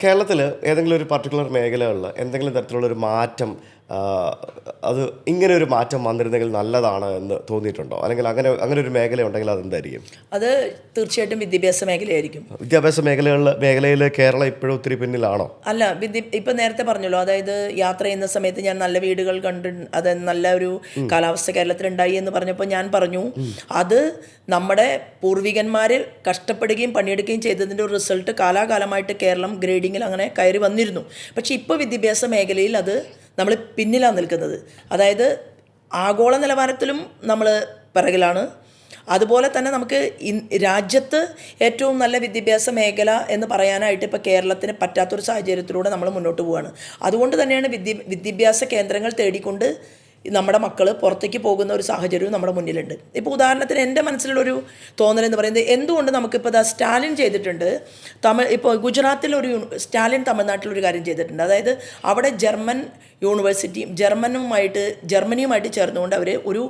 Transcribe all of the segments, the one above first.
കേരളത്തിൽ ഏതെങ്കിലും ഒരു പർട്ടിക്കുലർ മേഖലകളിൽ എന്തെങ്കിലും തരത്തിലുള്ളൊരു മാറ്റം ആ, അത് ഇങ്ങനെ ഒരു മാറ്റം വന്നിരുന്നെങ്കിൽ നല്ലതാണ് എന്ന് തോന്നിയിട്ടുണ്ടോ? അല്ലെങ്കിൽ അങ്ങനെ അങ്ങനെ ഒരു മേഖല ഉണ്ടെങ്കിൽ അതെന്തായിരിക്കും? അത് തീർച്ചയായിട്ടും വിദ്യാഭ്യാസ മേഖലയായിരിക്കും. വിദ്യാഭ്യാസ മേഖലയിൽ കേരളം ഇപ്പോഴും ഒത്തിരി പിന്നിലാണോ? അല്ല, ഇപ്പം നേരത്തെ പറഞ്ഞല്ലോ, അതായത് യാത്ര ചെയ്യുന്ന സമയത്ത് ഞാൻ നല്ല വീടുകൾ കണ്ട്, അത് നല്ല ഒരു കാലാവസ്ഥ കേരളത്തിലുണ്ടായി എന്ന് പറഞ്ഞപ്പോൾ ഞാൻ പറഞ്ഞു, അത് നമ്മുടെ പൂർവികന്മാർ കഷ്ടപ്പെടുകയും പണിയെടുക്കുകയും ചെയ്തതിൻ്റെ ഒരു റിസൾട്ട് കാലാകാലമായിട്ട് കേരളം ഗ്രേഡിങ്ങിൽ അങ്ങനെ കയറി വന്നിരുന്നു. പക്ഷേ ഇപ്പോൾ വിദ്യാഭ്യാസ മേഖലയിൽ അത് നമ്മൾ പിന്നിലാണ് നിൽക്കുന്നത്. അതായത് ആഗോള നിലവാരത്തിലും നമ്മൾ പിറകിലാണ്. അതുപോലെ തന്നെ നമുക്ക് രാജ്യത്ത് ഏറ്റവും നല്ല വിദ്യാഭ്യാസ മേഖല എന്ന് പറയാനായിട്ട് ഇപ്പോൾ കേരളത്തിന് പറ്റാത്തൊരു സാഹചര്യത്തിലൂടെ നമ്മൾ മുന്നോട്ട് പോവുകയാണ്. അതുകൊണ്ട് തന്നെയാണ് വിദ്യാഭ്യാസ കേന്ദ്രങ്ങൾ തേടിക്കൊണ്ട് നമ്മുടെ മക്കൾ പുറത്തേക്ക് പോകുന്ന ഒരു സാഹചര്യവും നമ്മുടെ മുന്നിലുണ്ട്. ഇപ്പോൾ ഉദാഹരണത്തിന് എൻ്റെ മനസ്സിലുള്ളൊരു തോന്നലെന്ന് പറയുന്നത്, എന്തുകൊണ്ട് നമുക്കിപ്പോൾ സ്റ്റാലിൻ ചെയ്തിട്ടുണ്ട്, ഇപ്പോൾ ഗുജറാത്തിലൊരു സ്റ്റാലിൻ തമിഴ്നാട്ടിലൊരു കാര്യം ചെയ്തിട്ടുണ്ട്. അതായത് അവിടെ ജർമ്മനിയുമായിട്ട് ചേർന്നുകൊണ്ട് അവർ ഒരു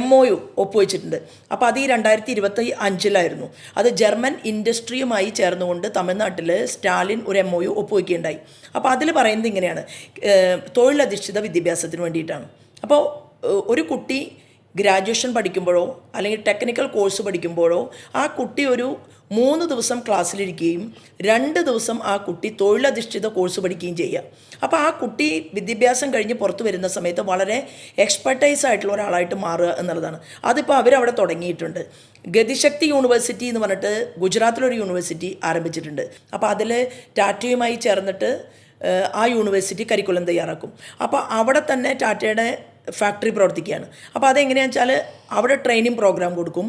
MOU ഒപ്പുവെച്ചിട്ടുണ്ട്. അപ്പോൾ അത് ഈ 2025 അത് ജർമ്മൻ ഇൻഡസ്ട്രിയുമായി ചേർന്നുകൊണ്ട് തമിഴ്നാട്ടിൽ സ്റ്റാലിൻ ഒരു MOU ഒപ്പുവെക്കുകയുണ്ടായി. അപ്പോൾ അതിൽ പറയുന്നത് ഇങ്ങനെയാണ്, തൊഴിലധിഷ്ഠിത വിദ്യാഭ്യാസത്തിന് വേണ്ടിയിട്ടാണ്. അപ്പോൾ ഒരു കുട്ടി ഗ്രാജുവേഷൻ പഠിക്കുമ്പോഴോ അല്ലെങ്കിൽ ടെക്നിക്കൽ കോഴ്സ് പഠിക്കുമ്പോഴോ ആ കുട്ടി ഒരു 3 ദിവസം ക്ലാസ്സിലിരിക്കുകയും 2 ദിവസം ആ കുട്ടി തൊഴിലധിഷ്ഠിത കോഴ്സ് പഠിക്കുകയും ചെയ്യുക. അപ്പോൾ ആ കുട്ടി വിദ്യാഭ്യാസം കഴിഞ്ഞ് പുറത്ത് വരുന്ന സമയത്ത് വളരെ എക്സ്പെർട്ടൈസ് ആയിട്ടുള്ള ഒരാളായിട്ട് മാറുക എന്നുള്ളതാണ്. അതിപ്പോൾ അവരവിടെ തുടങ്ങിയിട്ടുണ്ട്. ഗതിശക്തി യൂണിവേഴ്സിറ്റി എന്ന് പറഞ്ഞിട്ട് ഗുജറാത്തിലൊരു യൂണിവേഴ്സിറ്റി ആരംഭിച്ചിട്ടുണ്ട്. അപ്പോൾ അതിൽ ടാറ്റയുമായി ചേർന്നിട്ട് ആ യൂണിവേഴ്സിറ്റി കരിക്കുലം തയ്യാറാക്കും. അപ്പോൾ അവിടെ തന്നെ ടാറ്റയുടെ ഫാക്ടറി പ്രവർത്തിക്കുകയാണ്. അപ്പോൾ അതെങ്ങനെയാണെന്ന് വെച്ചാൽ അവിടെ ട്രെയിനിങ് പ്രോഗ്രാം കൊടുക്കും.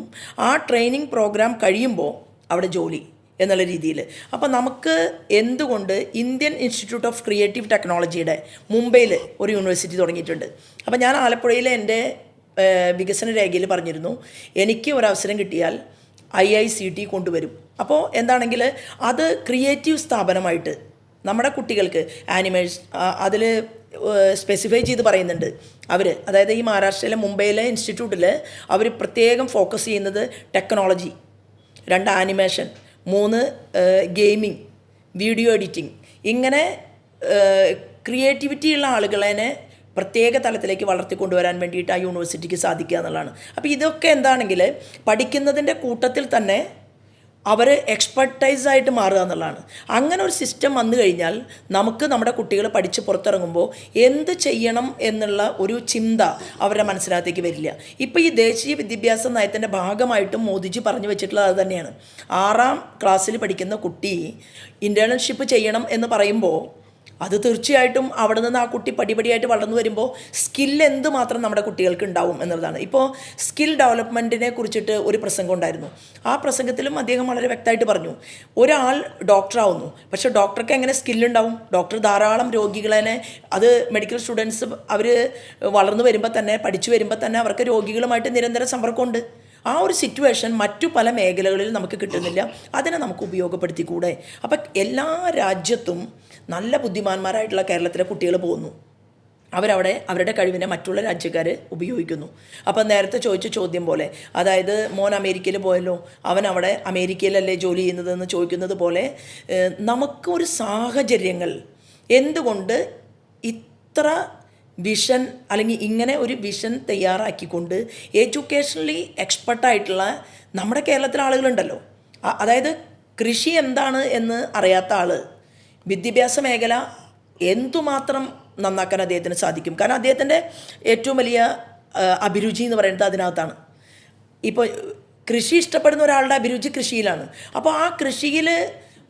ആ ട്രെയിനിങ് പ്രോഗ്രാം കഴിയുമ്പോൾ അവിടെ ജോലി എന്നുള്ള രീതിയിൽ. അപ്പോൾ നമുക്ക് എന്തുകൊണ്ട് ഇന്ത്യൻ ഇൻസ്റ്റിറ്റ്യൂട്ട് ഓഫ് ക്രിയേറ്റീവ് ടെക്നോളജിയുടെ മുംബൈയിൽ ഒരു യൂണിവേഴ്സിറ്റി തുടങ്ങിയിട്ടുണ്ട്. അപ്പോൾ ഞാൻ ആലപ്പുഴയിലെ എൻ്റെ വികസന രേഖയിൽ പറഞ്ഞിരുന്നു, എനിക്ക് ഒരവസരം കിട്ടിയാൽ IICT കൊണ്ടുവരും. അപ്പോൾ എന്താണെങ്കിൽ അത് ക്രിയേറ്റീവ് സ്ഥാപനമായിട്ട് നമ്മുടെ കുട്ടികൾക്ക് അതിൽ സ്പെസിഫൈ ചെയ്ത് പറയുന്നുണ്ട് അവർ. അതായത് ഈ മഹാരാഷ്ട്രയിലെ മുംബൈയിലെ ഇൻസ്റ്റിറ്റ്യൂട്ടിൽ അവർ പ്രത്യേകം ഫോക്കസ് ചെയ്യുന്നത് technology, 2 animation, 3 gaming, video editing, ഇങ്ങനെ ക്രിയേറ്റിവിറ്റി ഉള്ള ആളുകളെ പ്രത്യേക തലത്തിലേക്ക് വളർത്തിക്കൊണ്ടുവരാൻ വേണ്ടിയിട്ട് ആ യൂണിവേഴ്സിറ്റിക്ക് സാധിക്കുക എന്നുള്ളതാണ്. അപ്പോൾ ഇതൊക്കെ എന്താണെങ്കിൽ പഠിക്കുന്നതിൻ്റെ കൂട്ടത്തിൽ തന്നെ അവർ എക്സ്പെർട്ടൈസായിട്ട് മാറുക എന്നുള്ളതാണ്. അങ്ങനെ ഒരു സിസ്റ്റം വന്നു കഴിഞ്ഞാൽ നമുക്ക് നമ്മുടെ കുട്ടികൾ പഠിച്ച് പുറത്തിറങ്ങുമ്പോൾ എന്ത് ചെയ്യണം എന്നുള്ള ഒരു ചിന്ത അവരുടെ മനസ്സിനകത്തേക്ക് വരില്ല. ഇപ്പോൾ ഈ ദേശീയ വിദ്യാഭ്യാസ നയത്തിൻ്റെ ഭാഗമായിട്ടും മോദിജി പറഞ്ഞു വെച്ചിട്ടുള്ളത് അത് തന്നെയാണ്. 6ാം ക്ലാസ്സിൽ പഠിക്കുന്ന കുട്ടി ഇൻറ്റേൺഷിപ്പ് ചെയ്യണം എന്ന് പറയുമ്പോൾ അത് തീർച്ചയായിട്ടും അവിടെ നിന്ന് ആ കുട്ടി പടിപടിയായിട്ട് വളർന്നു വരുമ്പോൾ സ്കിൽ എന്തുമാത്രം നമ്മുടെ കുട്ടികൾക്ക് ഉണ്ടാവും എന്നുള്ളതാണ്. ഇപ്പോൾ സ്കിൽ ഡെവലപ്മെൻറ്റിനെ കുറിച്ചിട്ട് ഒരു പ്രസംഗം ഉണ്ടായിരുന്നു. ആ പ്രസംഗത്തിലും അദ്ദേഹം വളരെ വ്യക്തമായിട്ട് പറഞ്ഞു, ഒരാൾ ഡോക്ടറാവുന്നു, പക്ഷേ ഡോക്ടർക്ക് എങ്ങനെ സ്കില്ലുണ്ടാവും? ഡോക്ടർ ധാരാളം രോഗികളെ, അത് മെഡിക്കൽ സ്റ്റുഡൻസ് അവർ വളർന്നു വരുമ്പോൾ തന്നെ, പഠിച്ചു വരുമ്പോൾ തന്നെ അവർക്ക് രോഗികളുമായിട്ട് നിരന്തരം സമ്പർക്കമുണ്ട്. ആ ഒരു സിറ്റുവേഷൻ മറ്റു പല മേഖലകളിൽ നമുക്ക് കിട്ടുന്നില്ല. അതിനെ നമുക്ക് ഉപയോഗപ്പെടുത്തിക്കൂടെ? അപ്പം എല്ലാ രാജ്യത്തും നല്ല ബുദ്ധിമാന്മാരായിട്ടുള്ള കേരളത്തിലെ കുട്ടികൾ പോകുന്നു, അവരവിടെ അവരുടെ കഴിവിനെ മറ്റുള്ള രാജ്യക്കാർ ഉപയോഗിക്കുന്നു. അപ്പം നേരത്തെ ചോദിച്ച ചോദ്യം പോലെ, അതായത് മോൻ അമേരിക്കയിൽ പോയല്ലോ, അവൻ അവിടെ അമേരിക്കയിലല്ലേ ജോലി ചെയ്യുന്നതെന്ന് ചോദിക്കുന്നത് പോലെ, നമുക്കൊരു സാഹചര്യങ്ങൾ എന്തുകൊണ്ട് ഇത്ര വിഷൻ അല്ലെങ്കിൽ ഇങ്ങനെ ഒരു വിഷൻ തയ്യാറാക്കിക്കൊണ്ട് എഡ്യൂക്കേഷണലി എക്സ്പെർട്ടായിട്ടുള്ള നമ്മുടെ കേരളത്തിലെ ആളുകളുണ്ടല്ലോ. അതായത് കൃഷി എന്താണ് എന്ന് അറിയാത്ത ആൾ വിദ്യാഭ്യാസ മേഖല എന്തുമാത്രം നന്നാക്കാൻ അദ്ദേഹത്തിന് സാധിക്കും. കാരണം അദ്ദേഹത്തിൻ്റെ ഏറ്റവും വലിയ അഭിരുചി എന്ന് പറയുന്നത് അതിനകത്താണ്. ഇപ്പോൾ കൃഷി ഇഷ്ടപ്പെടുന്ന ഒരാളുടെ അഭിരുചി കൃഷിയിലാണ്. അപ്പോൾ ആ കൃഷിയിൽ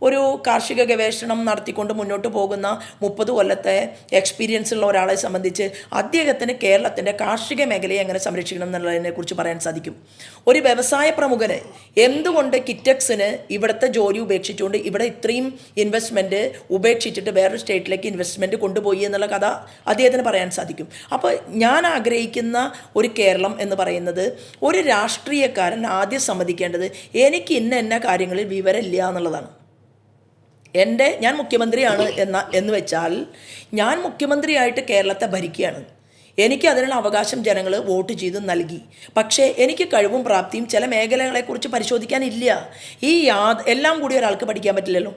ഒരു കാർഷിക ഗവേഷണം നടത്തിക്കൊണ്ട് മുന്നോട്ട് പോകുന്ന 30 കൊല്ലത്തെ എക്സ്പീരിയൻസ് ഉള്ള ഒരാളെ സംബന്ധിച്ച് അദ്ദേഹത്തിന് കേരളത്തിൻ്റെ കാർഷിക മേഖലയെ എങ്ങനെ സംരക്ഷിക്കണം എന്നുള്ളതിനെക്കുറിച്ച് പറയാൻ സാധിക്കും. ഒരു വ്യവസായ പ്രമുഖന് എന്തുകൊണ്ട് കിറ്റക്സിന് ഇവിടുത്തെ ജോലി ഉപേക്ഷിച്ചുകൊണ്ട് ഇവിടെ ഇത്രയും ഇൻവെസ്റ്റ്മെൻറ്റ് ഉപേക്ഷിച്ചിട്ട് വേറൊരു സ്റ്റേറ്റിലേക്ക് ഇൻവെസ്റ്റ്മെൻറ്റ് കൊണ്ടുപോയി എന്നുള്ള കഥ അദ്ദേഹത്തിന് പറയാൻ സാധിക്കും. അപ്പോൾ ഞാൻ ആഗ്രഹിക്കുന്ന ഒരു കേരളം എന്ന് പറയുന്നത്, ഒരു രാഷ്ട്രീയക്കാരൻ ആദ്യം സമ്മതിക്കേണ്ടത് എനിക്ക് ഇന്ന കാര്യങ്ങളിൽ വിവരമില്ല എന്നുള്ളതാണ്. ഞാൻ മുഖ്യമന്ത്രിയാണ് എന്ന് വെച്ചാൽ ഞാൻ മുഖ്യമന്ത്രിയായിട്ട് കേരളത്തെ ഭരിക്കുകയാണ്. എനിക്ക് അതിനുള്ള അവകാശം ജനങ്ങൾ വോട്ട് ചെയ്ത് നൽകി. പക്ഷേ എനിക്ക് കഴിവും പ്രാപ്തിയും ചില മേഖലകളെക്കുറിച്ച് പരിശോധിക്കാനില്ല. എല്ലാം കൂടി ഒരാൾക്ക് പഠിക്കാൻ പറ്റില്ലല്ലോ.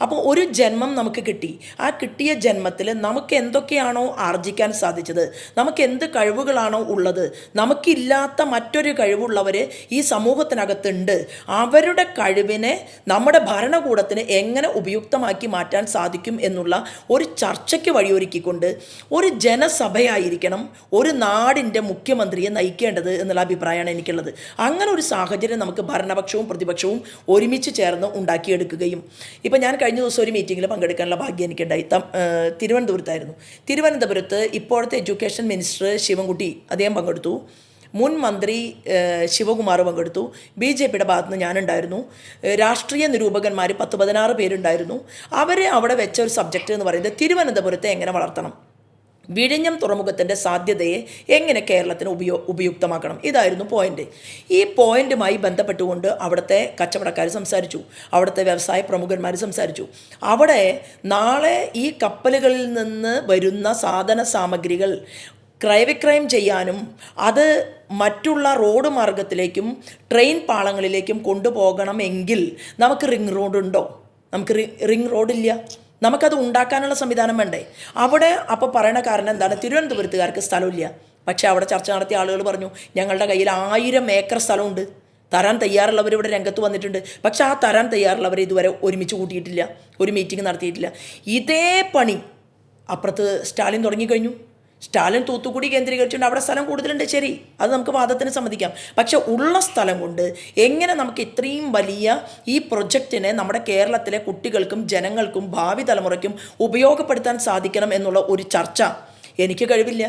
അപ്പോൾ ഒരു ജന്മം നമുക്ക് കിട്ടി. ആ കിട്ടിയ ജന്മത്തിൽ നമുക്ക് എന്തൊക്കെയാണോ ആർജിക്കാൻ സാധിച്ചത്, നമുക്ക് എന്ത് കഴിവുകളാണോ ഉള്ളത്, നമുക്കില്ലാത്ത മറ്റൊരു കഴിവുള്ളവർ ഈ സമൂഹത്തിനകത്തുണ്ട്. അവരുടെ കഴിവിനെ നമ്മുടെ ഭരണകൂടത്തിന് എങ്ങനെ ഉപയുക്തമാക്കി മാറ്റാൻ സാധിക്കും എന്നുള്ള ഒരു ചർച്ചയ്ക്ക് വഴിയൊരുക്കിക്കൊണ്ട് ഒരു ജനസഭയായിരിക്കണം ഒരു നാടിൻ്റെ മുഖ്യമന്ത്രിയെ നയിക്കേണ്ടത് എന്നുള്ള അഭിപ്രായമാണ് എനിക്കുള്ളത്. അങ്ങനെ ഒരു സാഹചര്യം നമുക്ക് ഭരണപക്ഷവും പ്രതിപക്ഷവും ഒരുമിച്ച് ചേർന്ന് ഉണ്ടാക്കിയെടുക്കുകയും, ഇപ്പം ഞാൻ കഴിഞ്ഞ ദിവസം ഒരു മീറ്റിങ്ങിൽ പങ്കെടുക്കാനുള്ള ഭാഗ്യം എനിക്കുണ്ടായി. തിരുവനന്തപുരത്തായിരുന്നു. തിരുവനന്തപുരത്ത് ഇപ്പോഴത്തെ എഡ്യൂക്കേഷൻ മിനിസ്റ്റർ ശിവൻകുട്ടി അദ്ദേഹം പങ്കെടുത്തു, മുൻ മന്ത്രി ശിവകുമാർ പങ്കെടുത്തു, BJPയുടെ ഭാഗത്ത് നിന്ന് ഞാനുണ്ടായിരുന്നു, രാഷ്ട്രീയ നിരൂപകന്മാർ 10-16 പേരുണ്ടായിരുന്നു. അവർ അവിടെ വെച്ച ഒരു സബ്ജക്റ്റ് എന്ന് പറയുന്നത് തിരുവനന്തപുരത്തെ എങ്ങനെ വളർത്തണം, വിഴിഞ്ഞം തുറമുഖത്തിൻ്റെ സാധ്യതയെ എങ്ങനെ കേരളത്തിന് ഉപയുക്തമാക്കണം, ഇതായിരുന്നു പോയിൻ്റ്. ഈ പോയിൻ്റുമായി ബന്ധപ്പെട്ടുകൊണ്ട് അവിടുത്തെ കച്ചവടക്കാർ സംസാരിച്ചു, അവിടുത്തെ വ്യവസായ പ്രമുഖന്മാർ സംസാരിച്ചു. അവിടെ നാളെ ഈ കപ്പലുകളിൽ നിന്ന് വരുന്ന സാധന സാമഗ്രികൾ ക്രയവിക്രയം ചെയ്യാനും അത് മറ്റുള്ള റോഡ് മാർഗത്തിലേക്കും ട്രെയിൻ പാളങ്ങളിലേക്കും കൊണ്ടുപോകണമെങ്കിൽ നമുക്ക് റിംഗ് റോഡുണ്ടോ? നമുക്ക് റിംഗ് റോഡില്ല. നമുക്കത് ഉണ്ടാക്കാനുള്ള സംവിധാനം വേണ്ടേ? അവിടെ അപ്പോൾ പറയണ കാരണം എന്താണ്? തിരുവനന്തപുരത്തുകാർക്ക് സ്ഥലമില്ല. പക്ഷേ അവിടെ ചർച്ച നടത്തിയ ആളുകൾ പറഞ്ഞു, ഞങ്ങളുടെ കയ്യിൽ 1000 ഏക്കർ സ്ഥലമുണ്ട്, തരാൻ തയ്യാറുള്ളവർ ഇവിടെ രംഗത്ത് വന്നിട്ടുണ്ട്. പക്ഷേ ആ തരാൻ തയ്യാറുള്ളവർ ഇതുവരെ ഒരുമിച്ച് കൂട്ടിയിട്ടില്ല, ഒരു മീറ്റിംഗ് നടത്തിയിട്ടില്ല. ഇതേ പണി അപ്പുറത്ത് സ്റ്റാലിൻ തുടങ്ങിക്കഴിഞ്ഞു. സ്റ്റാലിൻ തൂത്തുക്കുടി കേന്ദ്രീകരിച്ചുകൊണ്ട് അവിടെ സ്ഥലം കൂടുതലുണ്ട്, ശരി, അത് നമുക്ക് വാദത്തിന് സമ്മതിക്കാം. പക്ഷെ ഉള്ള സ്ഥലം കൊണ്ട് എങ്ങനെ നമുക്ക് ഇത്രയും വലിയ ഈ പ്രൊജക്റ്റിനെ നമ്മുടെ കേരളത്തിലെ കുട്ടികൾക്കും ജനങ്ങൾക്കും ഭാവി തലമുറയ്ക്കും ഉപയോഗപ്പെടുത്താൻ സാധിക്കണം എന്നുള്ള ഒരു ചർച്ച എനിക്ക് കഴിവില്ല.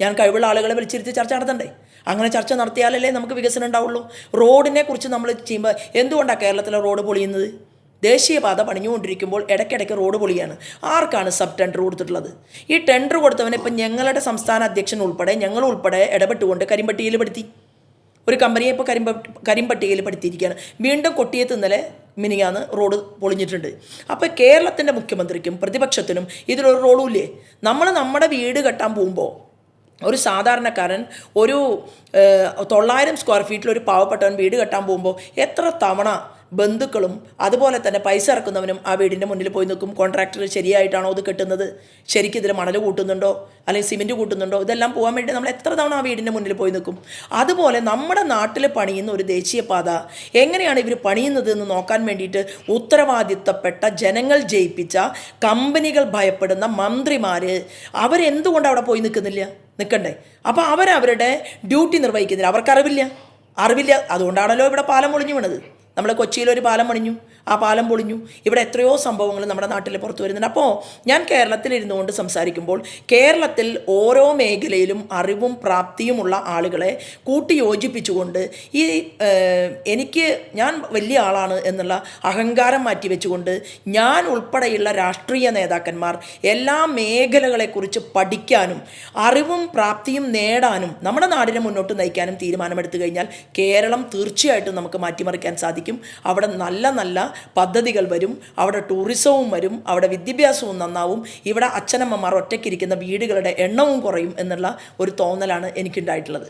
ഞാൻ കഴിവുള്ള ആളുകളെ വിളിച്ചിരുത്തി ചർച്ച നടത്തണ്ടേ? അങ്ങനെ ചർച്ച നടത്തിയാലല്ലേ നമുക്ക് വികസനം ഉണ്ടാവുള്ളൂ. റോഡിനെ കുറിച്ച് നമ്മൾ ചെയ്യുമ്പോൾ എന്തുകൊണ്ടാണ് കേരളത്തിലെ റോഡ് പൊളിയുന്നത്? ദേശീയപാത പണിഞ്ഞുകൊണ്ടിരിക്കുമ്പോൾ ഇടയ്ക്കിടയ്ക്ക് റോഡ് പൊളിയാണ്. ആർക്കാണ് സബ് ടെൻഡർ കൊടുത്തിട്ടുള്ളത്? ഈ ടെൻഡർ കൊടുത്തവനെ ഇപ്പം ഞങ്ങളുടെ സംസ്ഥാന അധ്യക്ഷൻ ഉൾപ്പെടെ ഞങ്ങൾ ഉൾപ്പെടെ ഇടപെട്ടുകൊണ്ട് കരിമ്പട്ടികയിൽ പെടുത്തി. ഒരു കമ്പനിയെ ഇപ്പോൾ കരിമ്പട്ടികയിൽ പെടുത്തിയിരിക്കുകയാണ്. വീണ്ടും കൊട്ടിയത്ത് ഇന്നലെ മിനിങ്ങാന്ന് റോഡ് പൊളിഞ്ഞിട്ടുണ്ട്. അപ്പോൾ കേരളത്തിൻ്റെ മുഖ്യമന്ത്രിക്കും പ്രതിപക്ഷത്തിനും ഇതിലൊരു റോളുമില്ലേ? നമ്മൾ നമ്മുടെ വീട് കെട്ടാൻ പോകുമ്പോൾ ഒരു സാധാരണക്കാരൻ ഒരു 900 സ്ക്വയർ ഫീറ്റിൽ ഒരു പാവപ്പെട്ടവൻ വീട് കെട്ടാൻ പോകുമ്പോൾ എത്ര തവണ ബന്ധുക്കളും അതുപോലെ തന്നെ പൈസ ഇറക്കുന്നവനും ആ വീടിൻ്റെ മുന്നിൽ പോയി നിൽക്കും. കോൺട്രാക്ടർ ശരിയായിട്ടാണോ ഇത് കെട്ടുന്നത്, ശരിക്കും ഇതിൽ മണൽ കൂട്ടുന്നുണ്ടോ അല്ലെങ്കിൽ സിമെൻറ്റ് കൂട്ടുന്നുണ്ടോ, ഇതെല്ലാം പോകാൻ വേണ്ടി നമ്മൾ എത്ര തവണ ആ വീടിൻ്റെ മുന്നിൽ പോയി നിൽക്കും. അതുപോലെ നമ്മുടെ നാട്ടിൽ പണിയുന്ന ഒരു ദേശീയപാത എങ്ങനെയാണ് ഇവർ പണിയുന്നത് എന്ന് നോക്കാൻ വേണ്ടിയിട്ട് ഉത്തരവാദിത്തപ്പെട്ട ജനങ്ങൾ ജയിപ്പിച്ച കമ്പനികൾ ഭയപ്പെടുന്ന മന്ത്രിമാർ അവരെന്തുകൊണ്ട് അവിടെ പോയി നിൽക്കണ്ടേ? അപ്പോൾ അവരവരുടെ ഡ്യൂട്ടി നിർവഹിക്കുന്നില്ല. അവർക്ക് അറിവില്ല. അതുകൊണ്ടാണല്ലോ ഇവിടെ പാലം പൊളിഞ്ഞു വീണത്. നമ്മൾ കൊച്ചിയിലൊരു പാലം പണിഞ്ഞു, ആ പാലം പൊളിഞ്ഞു. ഇവിടെ എത്രയോ സംഭവങ്ങൾ നമ്മുടെ നാട്ടിൽ പുറത്തു വരുന്നുണ്ട്. അപ്പോൾ ഞാൻ കേരളത്തിലിരുന്നു കൊണ്ട് സംസാരിക്കുമ്പോൾ കേരളത്തിൽ ഓരോ മേഖലയിലും അറിവും പ്രാപ്തിയുമുള്ള ആളുകളെ കൂട്ടി യോജിപ്പിച്ചുകൊണ്ട് ഈ ഞാൻ വലിയ ആളാണ് എന്നുള്ള അഹങ്കാരം മാറ്റി വെച്ചുകൊണ്ട് ഞാൻ ഉൾപ്പെടെയുള്ള രാഷ്ട്രീയ നേതാക്കന്മാർ എല്ലാ മേഖലകളെക്കുറിച്ച് പഠിക്കാനും അറിവും പ്രാപ്തിയും നേടാനും നമ്മുടെ നാടിനെ മുന്നോട്ട് നയിക്കാനും തീരുമാനമെടുത്തു കഴിഞ്ഞാൽ കേരളം തീർച്ചയായിട്ടും നമുക്ക് മാറ്റിമറിക്കാൻ സാധിക്കും. അവിടെ നല്ല നല്ല പദ്ധതികൾ വരും, അവിടെ ടൂറിസവും വരും, അവിടെ വിദ്യാഭ്യാസവും നന്നാവും, ഇവിടെ അച്ഛനമ്മമാർ ഒറ്റയ്ക്കിരിക്കുന്ന വീടുകളുടെ എണ്ണവും കുറയും എന്നുള്ള ഒരു തോന്നലാണ് എനിക്കുണ്ടായിട്ടുള്ളത്.